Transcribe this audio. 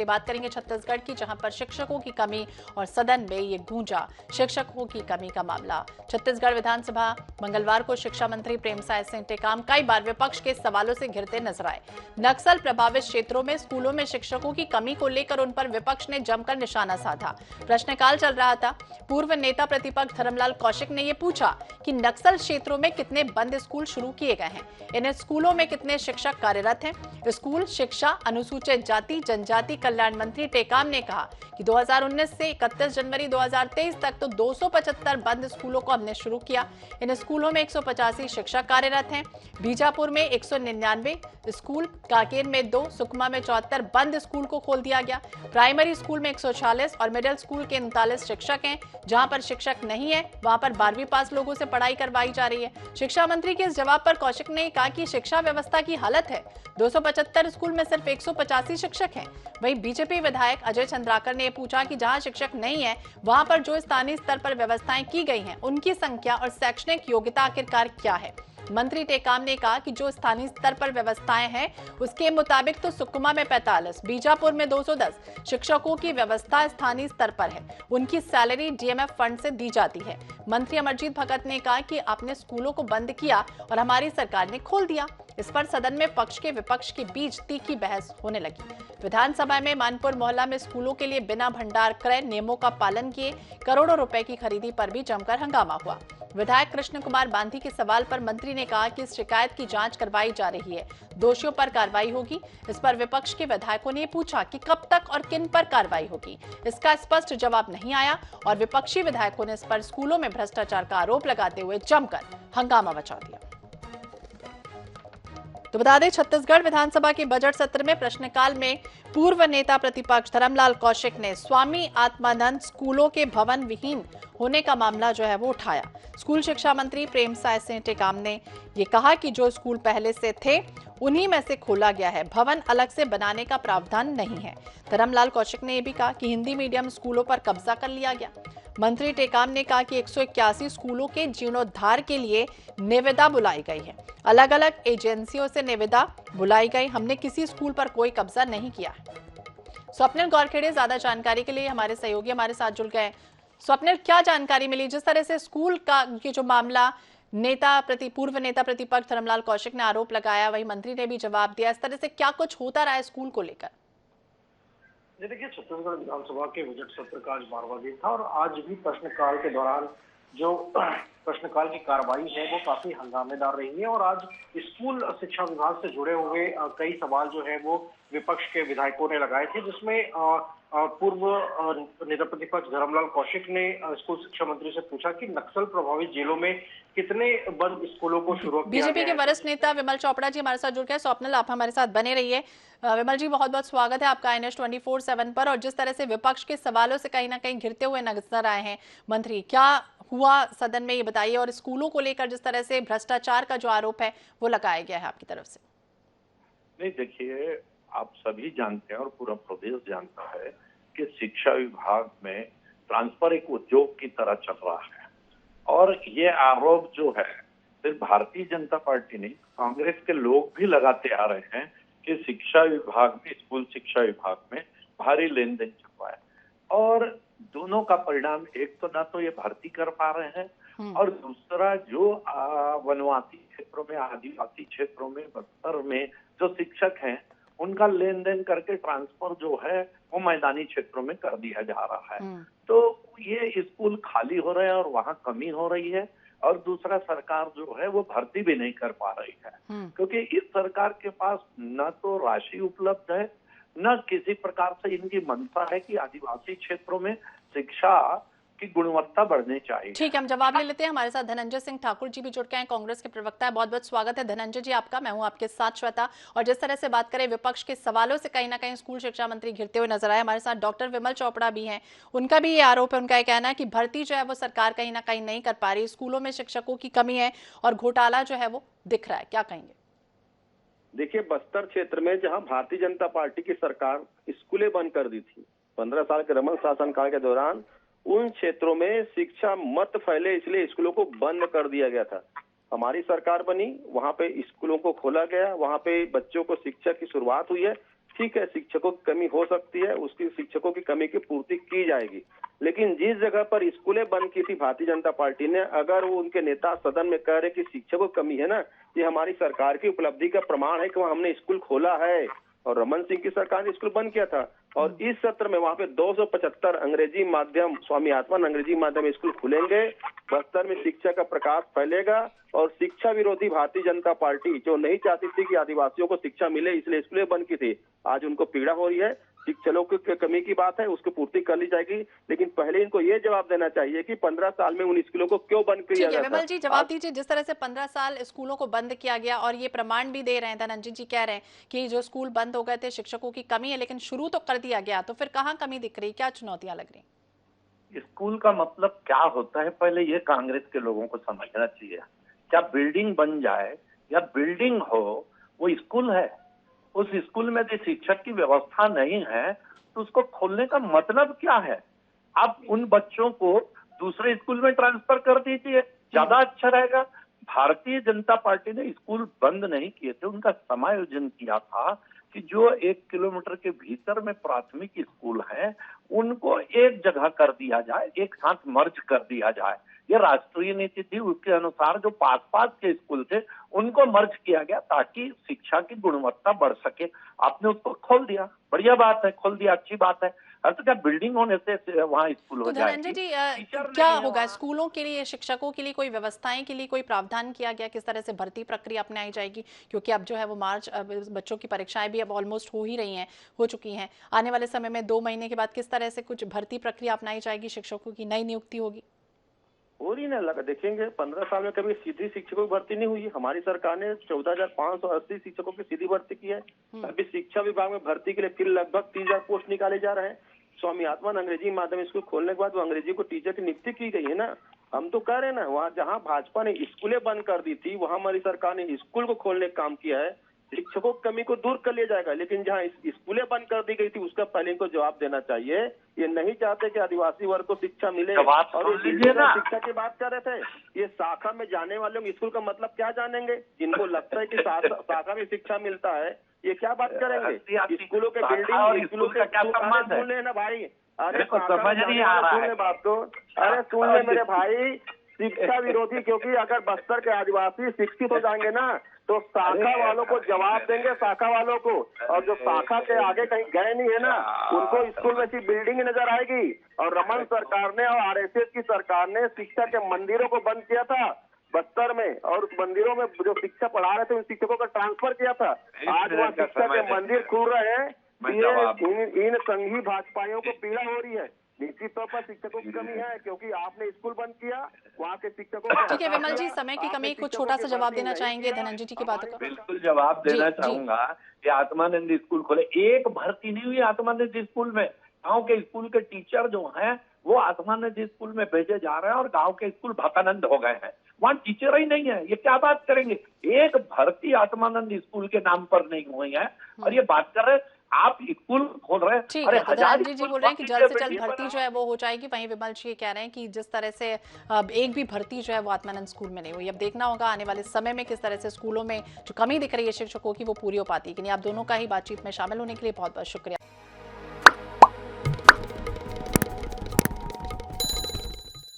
अगली बात करेंगे छत्तीसगढ़ की, जहां पर शिक्षकों की कमी और सदन में ये गूंजा शिक्षकों की कमी का मामला। छत्तीसगढ़ विधानसभा मंगलवार को शिक्षा मंत्री प्रेमसाय सिंह टेकाम कई बार विपक्ष के सवालों से घिरते नजर आए। नक्सल प्रभावित क्षेत्रों में स्कूलों में शिक्षकों की कमी को लेकर उन पर विपक्ष ने जमकर निशाना साधा। प्रश्नकाल चल रहा था। पूर्व नेता प्रतिपक्ष धर्मलाल कौशिक ने यह पूछा कि नक्सल क्षेत्रों में कितने बंद स्कूल शुरू किए गए हैं, इन स्कूलों में कितने शिक्षक कार्यरत हैं। स्कूल शिक्षा अनुसूचित जाति जनजाति कल्याण मंत्री टेकाम ने कहा कि 2019 से 31 जनवरी 2023 तक तो 275 बंद स्कूलों को हमने शुरू किया। इन स्कूलों में 185 शिक्षक कार्यरत हैं। बीजापुर में 199 स्कूल, कांकेर में 2, सुकमा में 74 बंद स्कूल को खोल दिया गया। प्राइमरी स्कूल में 146 और मिडिल स्कूल के 39 शिक्षक हैं। जहां पर शिक्षक नहीं है वहां पर 12वीं पास लोगों से पढ़ाई करवाई जा रही है। शिक्षा मंत्री के इस जवाब पर कौशिक ने कहा कि शिक्षा व्यवस्था की हालत है। 275 स्कूल में सिर्फ 185 शिक्षक हैं। वहीं बीजेपी विधायक अजय चंद्राकर ने पूछा कि जहां शिक्षक नहीं है वहां पर जो स्थानीय स्तर पर व्यवस्थाएं की गई हैं उनकी संख्या और शैक्षणिक योग्यता आखिरकार क्या है। मंत्री टेकाम ने कहा कि जो स्थानीय स्तर पर व्यवस्थाएं हैं उसके मुताबिक तो सुकमा में 45, बीजापुर में 210 शिक्षकों की व्यवस्था स्थानीय स्तर पर है। उनकी सैलरी डीएमएफ फंड से दी जाती है। मंत्री अमरजीत भगत ने कहा कि आपने स्कूलों को बंद किया और हमारी सरकार ने खोल दिया। इस पर सदन में पक्ष के विपक्ष के बीच तीखी बहस होने लगी। विधानसभा में मानपुर मोहल्ला में स्कूलों के लिए बिना भंडार क्रय नियमों का पालन किए करोड़ों रुपए की खरीदी पर भी जमकर हंगामा हुआ। विधायक कृष्ण कुमार बांधी के सवाल पर मंत्री ने कहा कि इस शिकायत की जांच करवाई जा रही है, दोषियों पर कार्रवाई होगी। इस पर विपक्ष के विधायकों ने पूछा कि कब तक और किन पर कार्रवाई होगी। इसका स्पष्ट जवाब नहीं आया और विपक्षी विधायकों ने इस पर स्कूलों में भ्रष्टाचार का आरोप लगाते हुए जमकर हंगामा मचा दिया। तो बता दें, छत्तीसगढ़ विधानसभा के बजट सत्र में प्रश्नकाल में पूर्व नेता प्रतिपक्ष धर्मलाल कौशिक ने स्वामी आत्मानंद स्कूलों के भवन विहीन होने का मामला जो है वो उठाया। स्कूल शिक्षा मंत्री प्रेमसाय सिंह टेकाम ने ये कहा कि जो स्कूल पहले से थे उन्हीं में से खोला गया है, भवन अलग से बनाने का प्रावधान नहीं है। धर्मलाल कौशिक ने यह भी कहा कि हिंदी मीडियम स्कूलों पर कब्जा कर लिया गया। मंत्री टेकाम ने कहा कि 181 स्कूलों के जीर्णोद्धार के लिए निविदा बुलाई गई है। अलग अलग एजेंसियों से निविदा बुलाई गई, हमने किसी स्कूल पर कोई कब्जा नहीं किया है। स्वप्निल गौरखेड़े ज्यादा जानकारी के लिए हमारे सहयोगी हमारे साथ जुड़ गए। स्वप्निल, क्या जानकारी मिली? जिस तरह से स्कूल का ये जो मामला पूर्व नेता प्रतिपक्ष धर्मलाल कौशिक ने आरोप लगाया, वही मंत्री ने भी जवाब दिया, इस तरह से क्या कुछ होता रहा है स्कूल को लेकर? देखिए, छत्तीसगढ़ विधानसभा के बजट सत्र का आज 12वां दिन था और आज भी प्रश्नकाल के दौरान जो प्रश्नकाल की कार्रवाई है वो काफी हंगामेदार रही है और आज स्कूल शिक्षा विभाग से जुड़े हुए कई सवाल जो है वो विपक्ष के विधायकों ने लगाए थे, जिसमें पूर्व नेता प्रतिपक्ष धर्मलाल कौशिक ने स्कूल शिक्षा मंत्री से पूछा कि नक्सल प्रभावित जिलों में कितने बंद स्कूलों को शुरू किया। बीजेपी के वरिष्ठ नेता विमल चोपड़ा जी हमारे साथ जुड़ गए। स्वप्निल, आप हमारे साथ बने रहिए। विमल जी, बहुत बहुत स्वागत है आपका NS 24/7 पर। और जिस तरह से विपक्ष के सवालों से कहीं ना कहीं घिरते हुए नजर आए हैं मंत्री, क्या हुआ सदन में ये बताइए, और स्कूलों को लेकर जिस तरह से भ्रष्टाचार का जो आरोप है वो लगाया गया है आपकी तरफ से। नहीं, देखिए, आप सभी जानते हैं और पूरा प्रदेश जानता है कि शिक्षा विभाग में ट्रांसफर एक उद्योग की तरह चल रहा है और ये आरोप जो है सिर्फ भारतीय जनता पार्टी नहीं, कांग्रेस के लोग भी लगाते आ रहे हैं कि शिक्षा विभाग में, स्कूल शिक्षा विभाग में भारी लेन देन चल रहा है। और दोनों का परिणाम, एक तो ना तो ये भर्ती कर पा रहे हैं और दूसरा जो वनवासी क्षेत्रों में, आदिवासी क्षेत्रों में, बस्तर में जो शिक्षक हैं उनका लेन देन करके ट्रांसफर जो है वो मैदानी क्षेत्रों में कर दिया जा रहा है। तो ये स्कूल खाली हो रहे हैं और वहाँ कमी हो रही है। और दूसरा, सरकार जो है वो भर्ती भी नहीं कर पा रही है क्योंकि इस सरकार के पास न तो राशि उपलब्ध है, न किसी प्रकार से इनकी मंशा है कि आदिवासी क्षेत्रों में शिक्षा की गुणवत्ता बढ़नी चाहिए। ठीक है, हम जवाब ले लेते हैं। हमारे साथ धनंजय सिंह ठाकुर जी भी जुड़ के हैं, कांग्रेस के प्रवक्ता है। बहुत बहुत स्वागत है धनंजय जी आपका। मैं हूं आपके साथ श्वेता। और जिस तरह से बात करें विपक्ष के सवालों से कहीं ना कहीं स्कूल शिक्षा मंत्री घिरते हुए नजर आए। हमारे साथ डॉक्टर विमल चोपड़ा भी हैं, उनका भी ये आरोप है, उनका ये कहना है कि भर्ती जो है वो सरकार कहीं ना कहीं नहीं कर पा रही, स्कूलों में शिक्षकों की कमी है और घोटाला जो है वो दिख रहा है। क्या कहेंगे? देखिए, बस्तर क्षेत्र में जहां भारतीय जनता पार्टी की सरकार स्कूलें बंद कर दी थी 15 साल के रमन शासनकाल के दौरान, उन क्षेत्रों में शिक्षा मत फैले इसलिए स्कूलों को बंद कर दिया गया था। हमारी सरकार बनी, वहां पे स्कूलों को खोला गया, वहां पे बच्चों को शिक्षा की शुरुआत हुई है। ठीक है, शिक्षकों की कमी हो सकती है, उसकी शिक्षकों की कमी की पूर्ति की जाएगी। लेकिन जिस जगह पर स्कूलें बंद की थी भारतीय जनता पार्टी ने, अगर वो उनके नेता सदन में कह रहे कि शिक्षकों की कमी है ना, ये हमारी सरकार की उपलब्धि का प्रमाण है कि वहाँ हमने स्कूल खोला है। और रमन सिंह की सरकार ने स्कूल बंद किया था, और इस सत्र में वहाँ पे 275 अंग्रेजी माध्यम, स्वामी आत्मान अंग्रेजी माध्यम स्कूल खुलेंगे। बस्तर में शिक्षा का प्रकाश फैलेगा, और शिक्षा विरोधी भारतीय जनता पार्टी जो नहीं चाहती थी कि आदिवासियों को शिक्षा मिले, इसलिए स्कूलें बंद की थी, आज उनको पीड़ा हो रही है। शिक्षकों की कमी की बात है, उसकी पूर्ति कर ली जाएगी, लेकिन पहले इनको ये जवाब देना चाहिए कि 15 साल में उन स्कूलों को क्यों बंद किया गया था। विमल जी जवाब दीजिए, जिस तरह से 15 साल स्कूलों को बंद किया गया और ये प्रमाण भी दे रहे हैं, धनंजय जी कह रहे हैं कि जो स्कूल बंद हो गए थे शिक्षकों की कमी है, लेकिन शुरू तो कर दिया गया, तो फिर कहाँ कमी दिख रही, क्या चुनौतियां लग रही? स्कूल का मतलब क्या होता है, पहले ये कांग्रेस के लोगों को समझना चाहिए। क्या बिल्डिंग बन जाए या बिल्डिंग हो वो स्कूल है? उस स्कूल में यदि शिक्षक की व्यवस्था नहीं है तो उसको खोलने का मतलब क्या है? आप उन बच्चों को दूसरे स्कूल में ट्रांसफर कर दीजिए, ज्यादा अच्छा रहेगा। भारतीय जनता पार्टी ने स्कूल बंद नहीं किए थे, उनका समायोजन किया था कि जो 1 किलोमीटर के भीतर में प्राथमिक स्कूल है उनको एक जगह कर दिया जाए, एक साथ मर्ज कर दिया जाए। ये राष्ट्रीय नीति थी, उसके अनुसार जो पास के स्कूल थे उनको मर्ज किया गया ताकि शिक्षा की गुणवत्ता बढ़ सके। आपने उसको खोल दिया, बढ़िया बात है, खोल दिया, अच्छी बात है। तो क्या बिल्डिंग होने से वहाँ स्कूल हो जाएगी? धनंजय जी क्या होगा स्कूलों के लिए, शिक्षकों के लिए कोई व्यवस्थाएं के लिए कोई प्रावधान किया गया, किस तरह से भर्ती प्रक्रिया अपनाई जाएगी? क्योंकि अब जो है वो मार्च, बच्चों की परीक्षाएं भी अब ऑलमोस्ट हो चुकी हैं। आने वाले समय में 2 महीने के बाद किस तरह से कुछ भर्ती प्रक्रिया अपनाई जाएगी, शिक्षकों की नई नियुक्ति होगी? हो रही ना, लगा देखेंगे 15 साल में कभी सीधी शिक्षकों की भर्ती नहीं हुई। हमारी सरकार ने 14,580 शिक्षकों की सीधी भर्ती की है। अभी शिक्षा विभाग में भर्ती के लिए फिर लगभग 30,000 पोस्ट निकाले जा रहे हैं। स्वामी आत्मान अंग्रेजी माध्यम स्कूल खोलने के बाद वो अंग्रेजी को टीचर की नियुक्ति की गई है ना। हम तो कह रहे हैं ना, वहाँ जहाँ भाजपा ने स्कूलें बंद कर दी थी, वहाँ हमारी सरकार ने स्कूल को खोलने का काम किया है। शिक्षकों की कमी को दूर कर लिया जाएगा, लेकिन जहाँ स्कूलें बंद कर दी गई थी उसका पहले इनको जवाब देना चाहिए। ये नहीं चाहते कि आदिवासी वर्ग को शिक्षा मिले, और शिक्षा की बात कर रहे थे। ये शाखा में जाने वाले स्कूल का मतलब क्या जानेंगे? जिनको लगता है कि शाखा में शिक्षा मिलता है, ये क्या बात करेंगे? स्कूलों के बिल्डिंग, स्कूलों के सुन ले ना भाई, अरे समझ नहीं आ रहा है बात को। अरे सुन ले मेरे भाई, शिक्षा विरोधी, क्योंकि अगर बस्तर के आदिवासी शिक्षित हो जाएंगे ना तो शाखा वालों को जवाब देंगे, शाखा वालों को। और जो शाखा के आगे कहीं गए नहीं है ना, उनको स्कूल में सिर्फ बिल्डिंग नजर आएगी। और रमन सरकार ने और आरएसएस की सरकार ने शिक्षा के मंदिरों को बंद किया था बस्तर में, और उस मंदिरों में जो शिक्षा पढ़ा रहे थे उन शिक्षकों का ट्रांसफर किया था। आज वहाँ शिक्षा के मंदिर खुल रहे हैं। इन संघी भाजपाइयों को पीड़ा हो रही है। निश्चित तौर पर शिक्षकों की कमी है, क्योंकि आपने स्कूल बंद किया, वहाँ के शिक्षकों। ठीक है विमल जी, समय की कमी, कुछ छोटा सा जवाब देना चाहेंगे धनंजय जी की बातों का? बिल्कुल जवाब देना चाहूंगा कि आत्मानंद स्कूल खोले, एक भर्ती नहीं हुई आत्मानंद स्कूल में। गाँव के स्कूल के टीचर जो हैं वो आत्मानंद स्कूल में भेजे जा रहे हैं और गाँव के स्कूल भकानंद हो गए हैं, वहाँ टीचर ही नहीं है। ये क्या बात करेंगे? एक भर्ती आत्मानंद स्कूल के नाम पर नहीं हुई है, और ये बात कर रहे हैं आप स्कूल खोल रहे हैं। ठीक है, तो धनंजय जी बोल रहे हैं कि जल्द से जल्द भर्ती जो है वो हो जाएगी। वहीं विमल जी कह रहे हैं कि जिस तरह से एक भी भर्ती जो है वो आत्मानंद स्कूल में नहीं हुई। अब देखना होगा आने वाले समय में किस तरह से स्कूलों में जो कमी दिख रही है शिक्षकों की वो पूरी हो पाती है कि नहीं। आप दोनों का ही बातचीत में शामिल होने के लिए बहुत बहुत शुक्रिया।